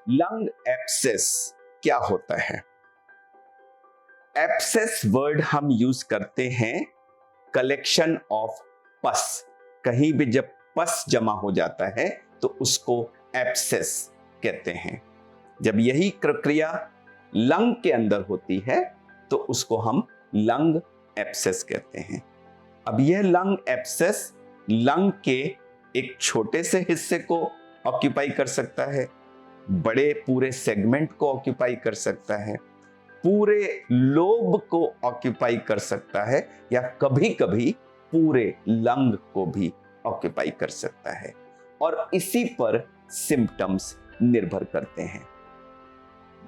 Lung abscess क्या होता है? एब्सेस वर्ड हम यूज करते हैं कलेक्शन ऑफ पस। कहीं भी जब पस जमा हो जाता है तो उसको एब्सेस कहते हैं। जब यही प्रक्रिया लंग के अंदर होती है तो उसको हम लंग एब्सेस कहते हैं। अब यह लंग एब्सेस लंग के एक छोटे से हिस्से को ऑक्यूपाई कर सकता है, बड़े पूरे सेगमेंट को ऑक्यूपाई कर सकता है, पूरे लोब को ऑक्यूपाई कर सकता है, या कभी कभी पूरे लंग को भी ऑक्यूपाई कर सकता है। और इसी पर सिम्टम्स निर्भर करते हैं।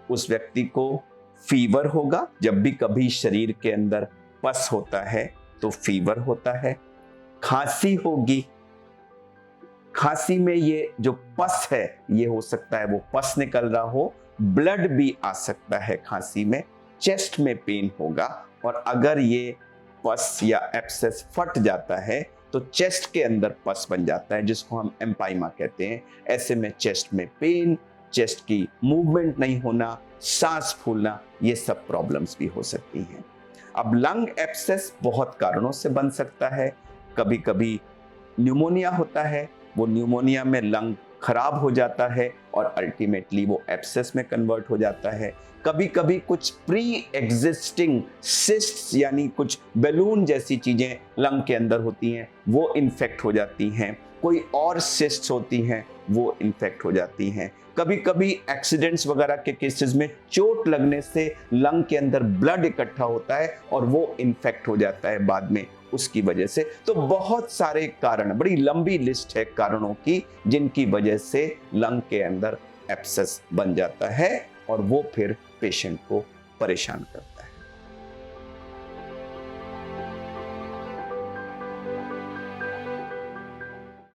उस व्यक्ति को फीवर होगा, जब भी कभी शरीर के अंदर पस होता है तो फीवर होता है। खांसी होगी, खांसी में ये जो पस है ये हो सकता है वो पस निकल रहा हो, ब्लड भी आ सकता है खांसी में। चेस्ट में पेन होगा, और अगर ये पस या एब्सेस फट जाता है तो चेस्ट के अंदर पस बन जाता है, जिसको हम एम्पाइमा कहते हैं। ऐसे में चेस्ट में पेन, चेस्ट की मूवमेंट नहीं होना, सांस फूलना, ये सब प्रॉब्लम्स भी हो सकती हैं। अब लंग एब्सेस बहुत कारणों से बन सकता है। कभी कभी न्यूमोनिया होता है, वो न्यूमोनिया में लंग खराब हो जाता है और अल्टीमेटली वो एब्सेस में कन्वर्ट हो जाता है। कभी कभी कुछ प्री एग्जिस्टिंग सिस्ट्स यानी कुछ बैलून जैसी चीजें लंग के अंदर होती हैं, वो इन्फेक्ट हो जाती हैं। कोई और सिस्ट्स होती हैं, वो इन्फेक्ट हो जाती हैं। कभी कभी एक्सीडेंट्स वगैरह के केसेस में चोट लगने से लंग के अंदर ब्लड इकट्ठा होता है और वो इन्फेक्ट हो जाता है बाद में उसकी वजह से। तो बहुत सारे कारण, बड़ी लंबी लिस्ट है कारणों की जिनकी वजह से लंग के अंदर एब्सेस बन जाता है और वो फिर पेशेंट को परेशान करता है।